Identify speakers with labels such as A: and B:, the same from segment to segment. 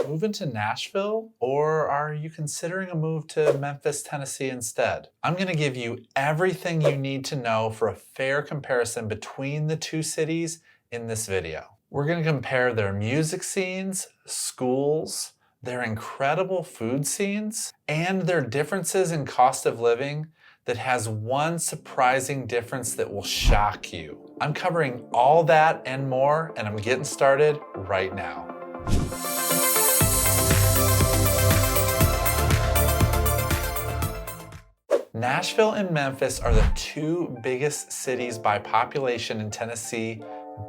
A: Moving to Nashville, or are you considering a move to Memphis, Tennessee instead? I'm going to give you everything you need to know for a fair comparison between the two cities in this video. We're going to compare their music scenes, schools, their incredible food scenes, and their differences in cost of living that has one surprising difference that will shock you. I'm covering all that and more, and I'm getting started right now. Nashville and Memphis are the two biggest cities by population in Tennessee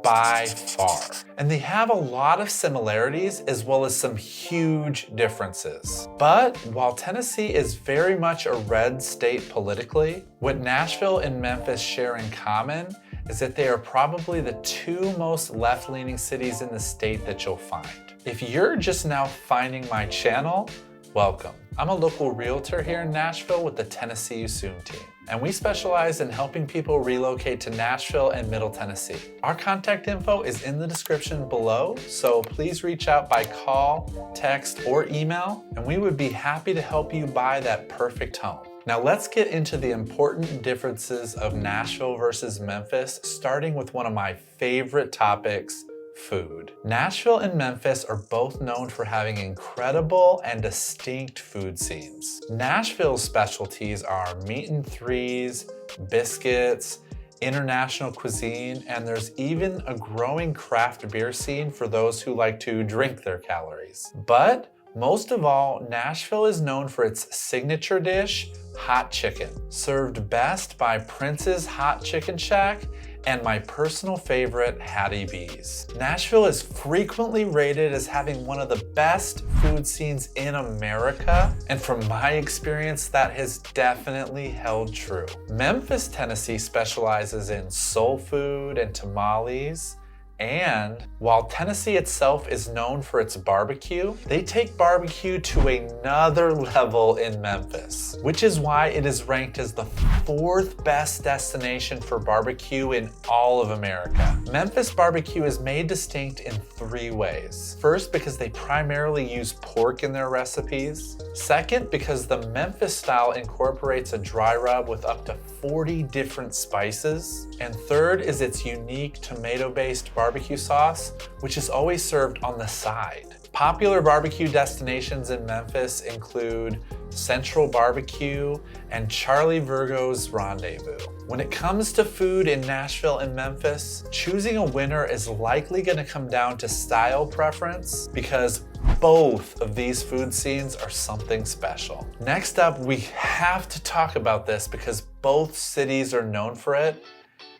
A: by far. And they have a lot of similarities as well as some huge differences. But while Tennessee is very much a red state politically, what Nashville and Memphis share in common is that they are probably the two most left-leaning cities in the state that you'll find. If you're just now finding my channel, welcome. I'm a local realtor here in Nashville with the Tennessee You Soon team, and we specialize in helping people relocate to Nashville and Middle Tennessee. Our contact info is in the description below, so please reach out by call, text, or email, and we would be happy to help you buy that perfect home. Now let's get into the important differences of Nashville versus Memphis, starting with one of my favorite topics, food. Nashville and Memphis are both known for having incredible and distinct food scenes. Nashville's specialties are meat and threes, biscuits, international cuisine, and there's even a growing craft beer scene for those who like to drink their calories. But most of all, Nashville is known for its signature dish, hot chicken, served best by Prince's Hot Chicken Shack and my personal favorite, Hattie B's. Nashville is frequently rated as having one of the best food scenes in America, and from my experience, that has definitely held true. Memphis, Tennessee specializes in soul food and tamales, and while Tennessee itself is known for its barbecue, they take barbecue to another level in Memphis, which is why it is ranked as the 4th best destination for barbecue in all of America. Memphis barbecue is made distinct in 3 ways. First, because they primarily use pork in their recipes. Second, because the Memphis style incorporates a dry rub with up to 40 different spices. And third is its unique tomato-based barbecue sauce, which is always served on the side. Popular barbecue destinations in Memphis include Central Barbecue and Charlie Virgo's Rendezvous. When it comes to food in Nashville and Memphis, choosing a winner is likely going to come down to style preference because both of these food scenes are something special. Next up, we have to talk about this because both cities are known for it,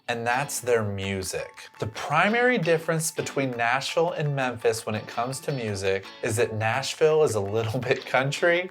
A: and that's their music. The primary difference between Nashville and Memphis when it comes to music is that Nashville is a little bit country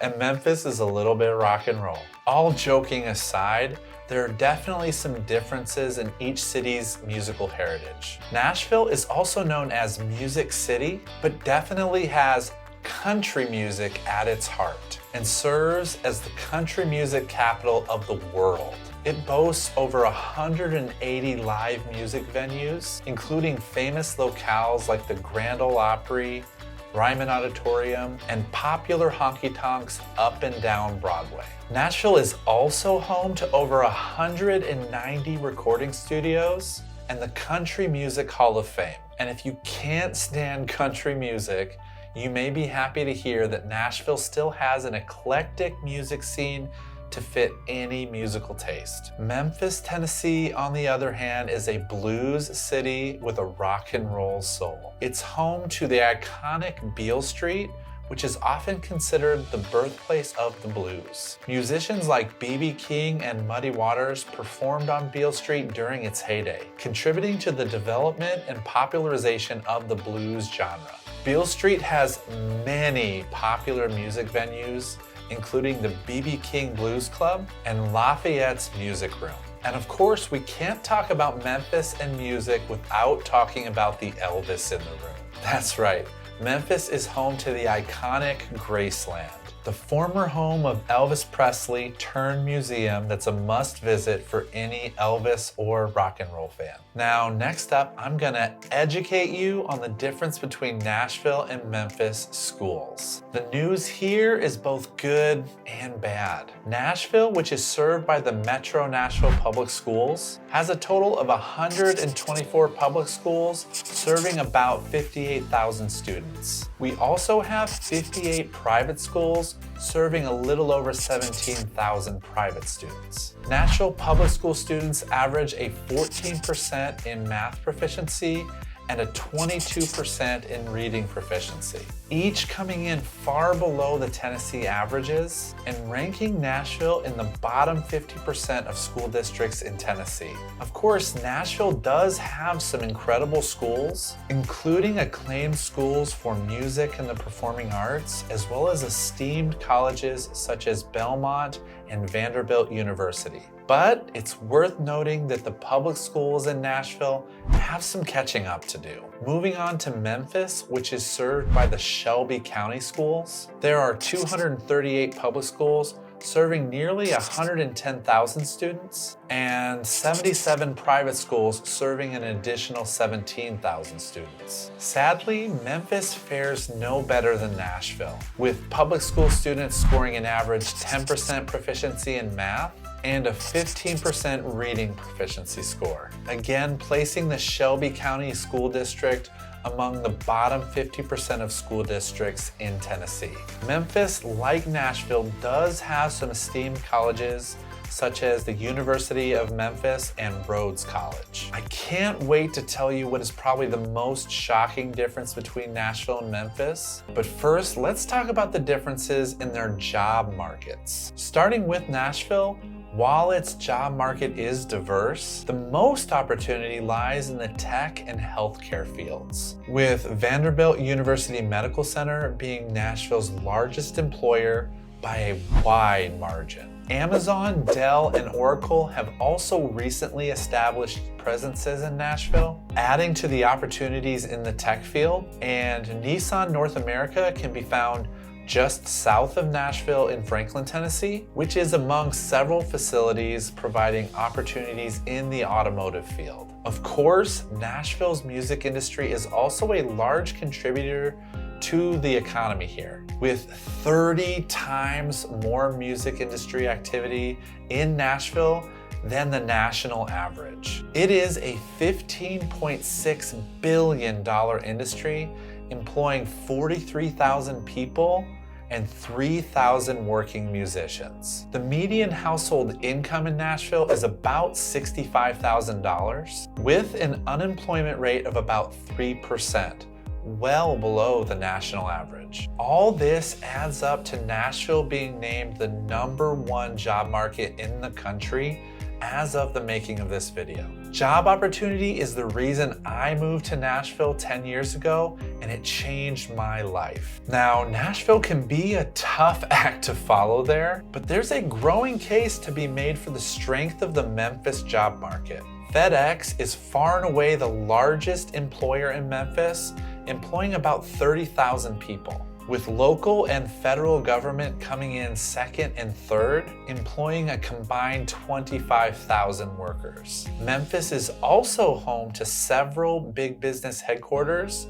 A: and Memphis is a little bit rock and roll. All joking aside, there are definitely some differences in each city's musical heritage. Nashville is also known as Music City, but definitely has country music at its heart and serves as the country music capital of the world. It boasts over 180 live music venues, including famous locales like the Grand Ole Opry, Ryman Auditorium, and popular honky-tonks up and down Broadway. Nashville is also home to over 190 recording studios and the Country Music Hall of Fame. And if you can't stand country music, you may be happy to hear that Nashville still has an eclectic music scene to fit any musical taste. Memphis, Tennessee, on the other hand, is a blues city with a rock and roll soul. It's home to the iconic Beale Street, which is often considered the birthplace of the blues. Musicians like B.B. King and Muddy Waters performed on Beale Street during its heyday, contributing to the development and popularization of the blues genre. Beale Street has many popular music venues, including the B.B. King Blues Club and Lafayette's Music Room. And of course, we can't talk about Memphis and music without talking about the Elvis in the room. That's right, Memphis is home to the iconic Graceland. the former home of Elvis Presley turned museum that's a must visit for any Elvis or rock and roll fan. Now, next up, I'm gonna educate you on the difference between Nashville and Memphis schools. The news here is both good and bad. Nashville, which is served by the Metro Nashville Public Schools, has a total of 124 public schools serving about 58,000 students. We also have 58 private schools serving a little over 17,000 private students. Nashville public school students average a 14% in math proficiency and a 22% in reading proficiency, each coming in far below the Tennessee averages and ranking Nashville in the bottom 50% of school districts in Tennessee. Of course, Nashville does have some incredible schools, including acclaimed schools for music and the performing arts, as well as esteemed colleges such as Belmont and Vanderbilt University. But it's worth noting that the public schools in Nashville have some catching up to do. Moving on to Memphis, which is served by the Shelby County Schools, there are 238 public schools serving nearly 110,000 students and 77 private schools serving an additional 17,000 students. Sadly, Memphis fares no better than Nashville, with public school students scoring an average 10% proficiency in math and a 15% reading proficiency score, again placing the Shelby County School District among the bottom 50% of school districts in Tennessee. Memphis, like Nashville, does have some esteemed colleges such as the University of Memphis and Rhodes College. I can't wait to tell you what is probably the most shocking difference between Nashville and Memphis. But first, let's talk about the differences in their job markets. Starting with Nashville, while its job market is diverse, the most opportunity lies in the tech and healthcare fields, with Vanderbilt University Medical Center being Nashville's largest employer by a wide margin. Amazon, Dell, and Oracle have also recently established presences in Nashville, adding to the opportunities in the tech field, and Nissan North America can be found just south of Nashville in Franklin, Tennessee, which is among several facilities providing opportunities in the automotive field. Of course, Nashville's music industry is also a large contributor to the economy here, with 30 times more music industry activity in Nashville than the national average. It is a $15.6 billion industry employing 43,000 people and 3,000 working musicians. The median household income in Nashville is about $65,000, with an unemployment rate of about 3%, well below the national average. All this adds up to Nashville being named the #1 job market in the country as of the making of this video. Job opportunity is the reason I moved to Nashville 10 years ago, and it changed my life. Now, Nashville can be a tough act to follow there, but there's a growing case to be made for the strength of the Memphis job market. FedEx is far and away the largest employer in Memphis, employing about 30,000 people, with local and federal government coming in second and third, employing a combined 25,000 workers. Memphis is also home to several big business headquarters,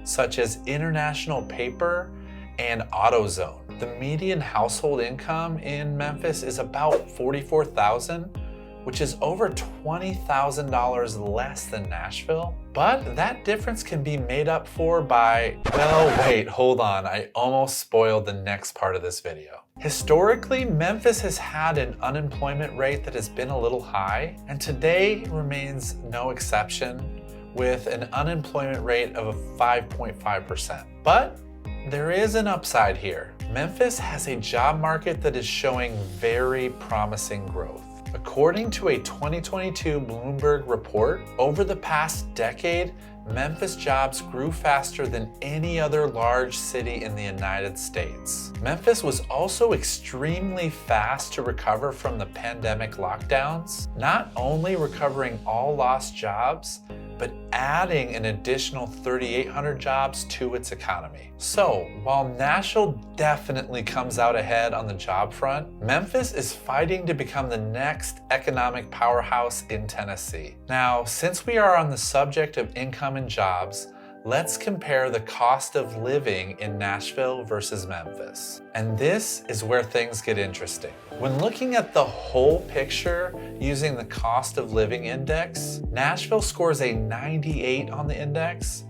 A: such as International Paper and AutoZone. The median household income in Memphis is about $44,000, which is over $20,000 less than Nashville. But that difference can be made up for by, well, wait, hold on, I almost spoiled the next part of this video. Historically, Memphis has had an unemployment rate that has been a little high, and today remains no exception, with an unemployment rate of 5.5%. But there is an upside here. Memphis has a job market that is showing very promising growth. According to a 2022 Bloomberg report, over the past decade, Memphis jobs grew faster than any other large city in the United States. Memphis was also extremely fast to recover from the pandemic lockdowns, not only recovering all lost jobs, but adding an additional 3,800 jobs to its economy. So while Nashville definitely comes out ahead on the job front, Memphis is fighting to become the next economic powerhouse in Tennessee. Now, since we are on the subject of income and jobs, let's compare the cost of living in Nashville versus Memphis. And this is where things get interesting. When looking at the whole picture using the cost of living index, Nashville scores a 98 on the index,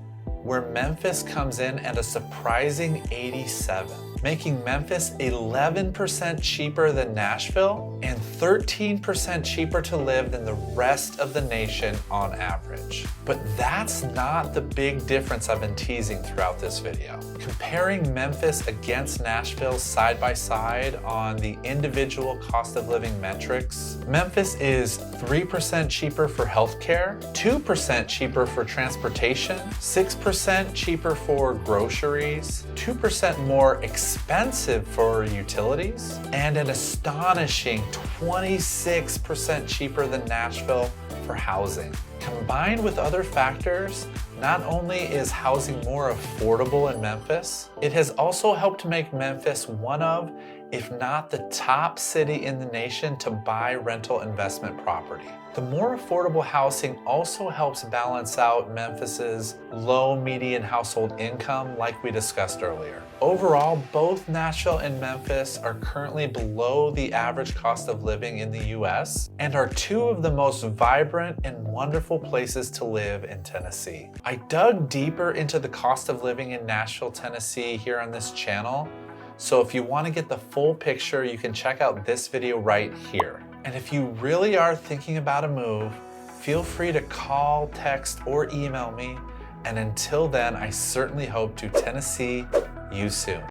A: where Memphis comes in at a surprising 87, making Memphis 11% cheaper than Nashville and 13% cheaper to live than the rest of the nation on average. But that's not the big difference I've been teasing throughout this video. Comparing Memphis against Nashville side by side on the individual cost of living metrics, Memphis is 3% cheaper for healthcare, 2% cheaper for transportation, 6% cheaper for groceries, 2% more expensive for utilities, and an astonishing 26% cheaper than Nashville for housing. Combined with other factors, not only is housing more affordable in Memphis, it has also helped make Memphis one of, if not the top city in the nation to buy rental investment property. The more affordable housing also helps balance out Memphis's low median household income like we discussed earlier. Overall, both Nashville and Memphis are currently below the average cost of living in the US and are two of the most vibrant and wonderful places to live in Tennessee. I dug deeper into the cost of living in Nashville, Tennessee here on this channel. So if you want to get the full picture, you can check out this video right here. And if you really are thinking about a move, feel free to call, text, or email me. And until then, I certainly hope to Tennessee you soon.